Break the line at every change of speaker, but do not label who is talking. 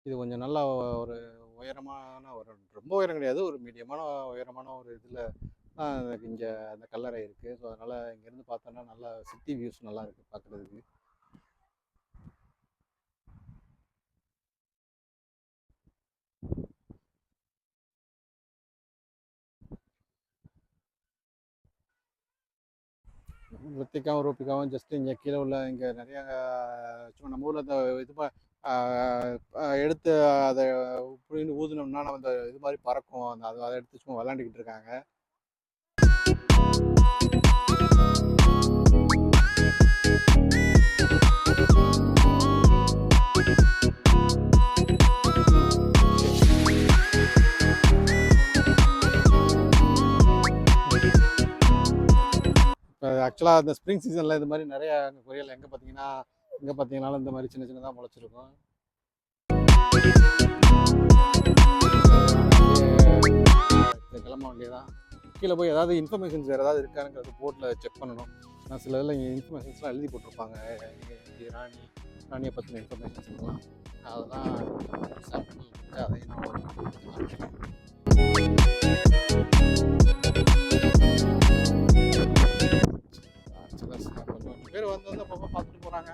இது கொஞ்சம் நல்லா ஒரு உயரமான ஒரு ரொம்ப உயரம் கிடையாது. ஒரு மீடியமான உயரமான ஒரு இதில இங்க அந்த கல்லறை இருக்கு. ஸோ, அதனால இங்கேருந்து பார்த்தோன்னா நல்லா சிட்டி வியூஸ் நல்லா இருக்கு பார்க்குறதுக்கு. ரித்திகாவும், ரூபிகாவும் ஜஸ்ட் இங்க கீழ உள்ள இங்க நெறைய சும்மா நம்ம ஊர்ல இந்த இது ஆ எடுத்து அத புடின்னு ஊதுனோம்னா, நம்ம அந்த இது மாரி பறக்கும். அத எடுத்து சும்மா விளையாண்டுக்கிட்டு இருக்காங்க. இப்போ ஆக்சுவலா அந்த ஸ்ப்ரிங் சீசன்ல இது மாரி நெறைய கொரியல்ல எங்க பார்த்தீங்கனாலும் இந்த மாரி சின்ன சின்னதா முளைச்சிருக்கும். கிளம்ப வேண்டியதான். கீழே போய் ஏதாவது இன்ஃபர்மேஷன்ஸ் வேறு ஏதாவது இருக்கானுங்கிறது போர்டில் செக் பண்ணணும். நான் சில இதில் இன்ஃபர்மேஷன்ஸ்லாம் எழுதி போட்டிருப்பாங்க. ராணியை பற்றின இன்ஃபர்மேஷன்ஸ் எல்லாம் அதெல்லாம் சாப்பிட்டு அதையும் நான் கொஞ்சம் பேர் வந்து அப்பப்போ பார்த்துட்டு போகிறாங்க.